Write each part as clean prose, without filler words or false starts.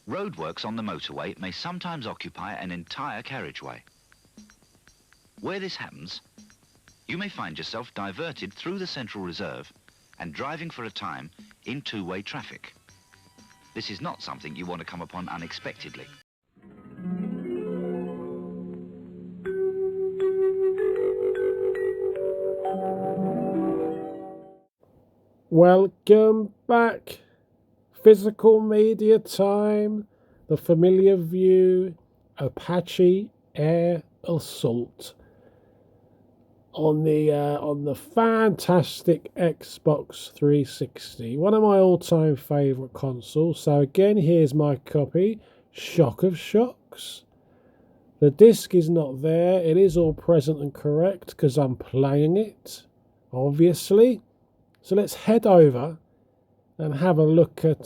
Roadworks on the motorway may sometimes occupy an entire carriageway. Where this happens, you may find yourself diverted through the central reserve and driving for a time in two-way traffic. This is not something you want to come upon unexpectedly. Welcome back. Physical media time. The familiar view. Apache Air Assault on the fantastic Xbox 360. One of my all-time favourite consoles. So again, here's my copy. Shock of Shocks. The disc is not there. It is all present and correct because I'm playing it, obviously. So let's head over and have a look at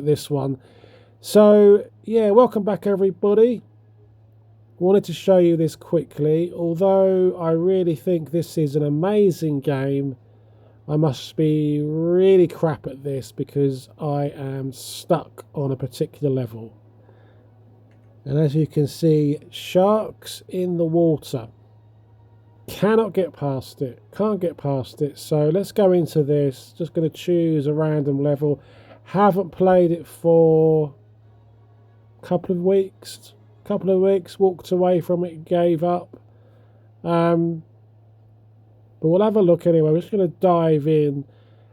this one. So yeah, welcome back everybody. Wanted to show you this quickly. Although I really think this is an amazing game, I must be really crap at this because I am stuck on a particular level. And as you can see, sharks in the water. Cannot get past it. Can't get past it. So let's go into this. Just going to choose a random level. Haven't played it for a couple of weeks. Walked away from it, gave up. But we'll have a look anyway. We're just going to dive in.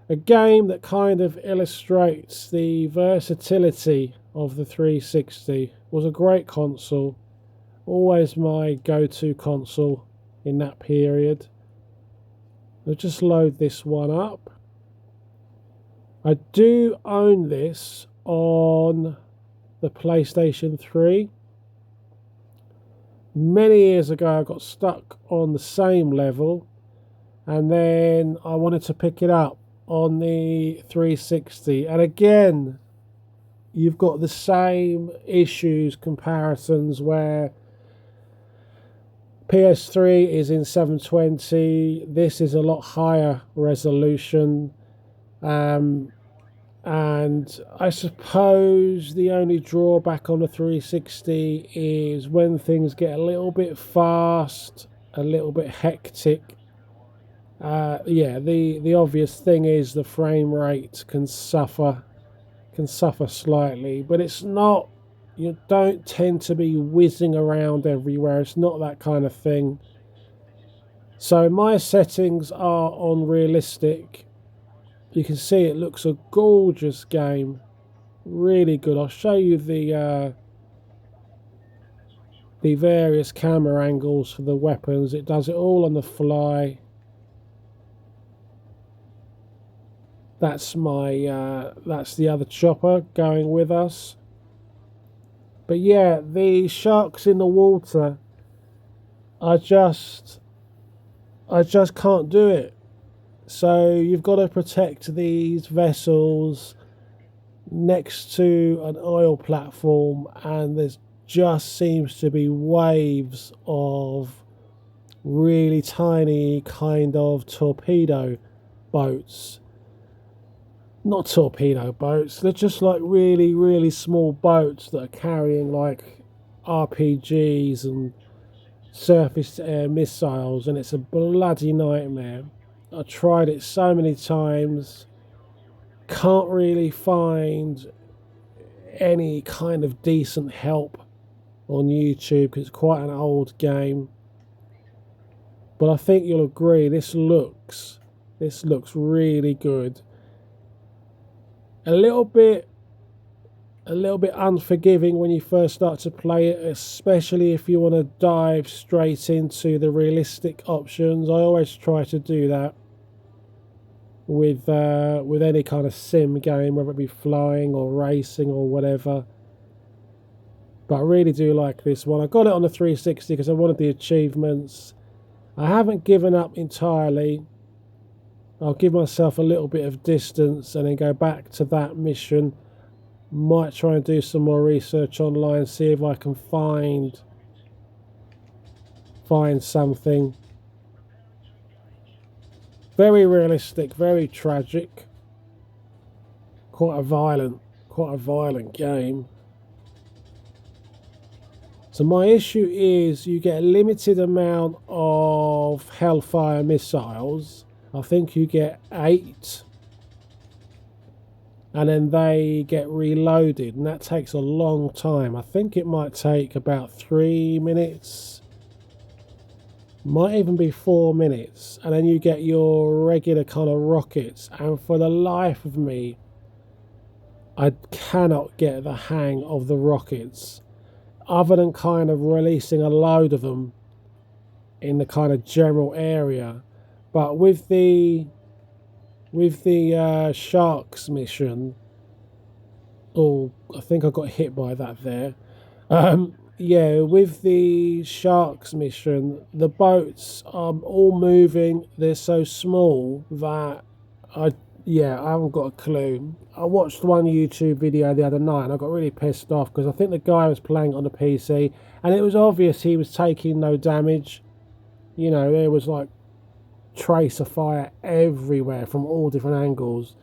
A game that kind of illustrates the versatility of the 360. It was a great console. Always my go-to console in that period. I'll just load this one up. I do own this on the PlayStation 3. Many years ago I got stuck on the same level and then I wanted to pick it up on the 360, and again you've got the same issues, comparisons, where PS3 is in 720. This is a lot higher resolution. And I suppose the only drawback on the 360 is when things get a little bit fast, a little bit hectic. The obvious thing is the frame rate can suffer slightly, but it's not. You don't tend to be whizzing around everywhere. It's not that kind of thing. So my settings are on realistic. You can see it looks a gorgeous game. Really good. I'll show you the various camera angles for the weapons. It does it all on the fly. That's that's the other chopper going with us. But yeah, the sharks in the water, I just can't do it. So you've got to protect these vessels next to an oil platform, and there's just seems to be waves of really tiny kind of torpedo boats. Not torpedo boats, they're just like really, really small boats that are carrying like RPGs and surface to air missiles, and it's a bloody nightmare. I tried it so many times, can't really find any kind of decent help on YouTube because it's quite an old game. But I think you'll agree, this looks really good. A little bit unforgiving when you first start to play it, especially if you want to dive straight into the realistic options. I always try to do that with any kind of sim game, whether it be flying or racing or whatever. But I really do like this one. I got it on the 360 because I wanted the achievements. I haven't given up entirely. I'll give myself a little bit of distance and then go back to that mission. Might try and do some more research online, see if I can find something. Very realistic, very tragic. Quite a violent game. So my issue is you get a limited amount of Hellfire missiles. I think you get 8. And then they get reloaded. And that takes a long time. I think it might take about 3 minutes. Might even be 4 minutes. And then you get your regular kind of rockets. And for the life of me, I cannot get the hang of the rockets, other than kind of releasing a load of them in the kind of general area. But with the sharks mission, oh, I think I got hit by that there. Yeah, with the sharks mission, the boats are all moving. They're so small that I haven't got a clue. I watched one YouTube video the other night and I got really pissed off because I think the guy was playing on the PC and it was obvious he was taking no damage. You know, there was like trace of fire everywhere from all different angles,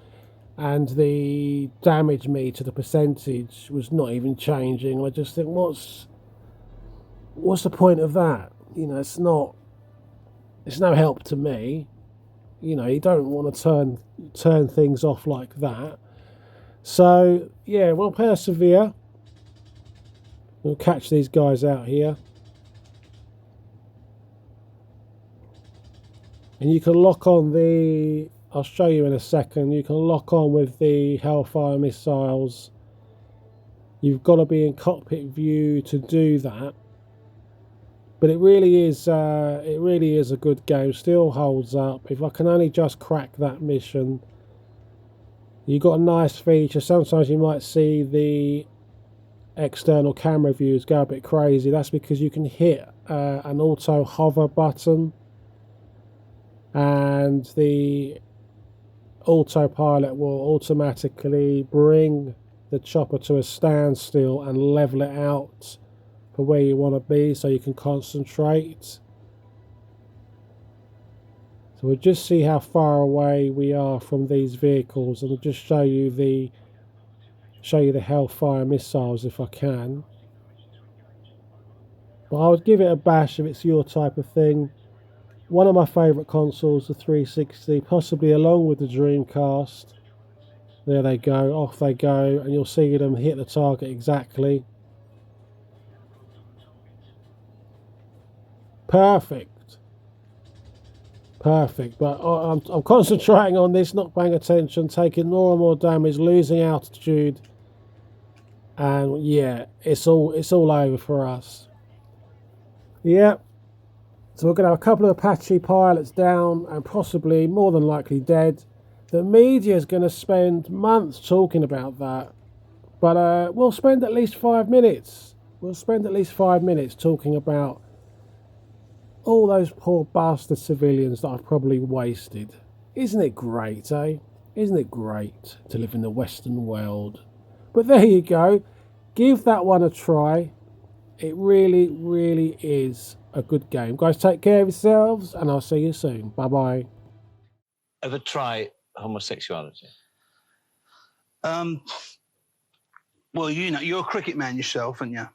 and the damage meter, the percentage, was not even changing. I just think, what's the point of that? You know, it's no help to me. You know, you don't want to turn things off like that. So yeah, we'll persevere. We'll catch these guys out here. And you can lock on the, I'll show you in a second, you can lock on with the Hellfire missiles. You've got to be in cockpit view to do that. But it really is a good game, still holds up. If I can only just crack that mission. You've got a nice feature. Sometimes you might see the external camera views go a bit crazy. That's because you can hit an auto hover button, and the autopilot will automatically bring the chopper to a standstill and level it out for where you want to be so you can concentrate. So we'll just see how far away we are from these vehicles, and we'll just show you the Hellfire missiles if I can. But I would give it a bash if it's your type of thing. One of my favourite consoles, the 360, possibly along with the Dreamcast. There they go, off they go, and you'll see them hit the target exactly. Perfect. Perfect. But I'm concentrating on this, not paying attention, taking more and more damage, losing altitude. And yeah, it's all over for us. Yeah. So we're going to have a couple of Apache pilots down and possibly, more than likely, dead. The media is going to spend months talking about that. But we'll spend at least 5 minutes. We'll spend at least 5 minutes talking about all those poor bastard civilians that I've probably wasted. Isn't it great, eh? Isn't it great to live in the Western world? But there you go. Give that one a try. It really, really is a good game. Guys, take care of yourselves, and I'll see you soon. Bye-bye. Ever try homosexuality? Well, you know, you're a cricket man yourself, aren't you?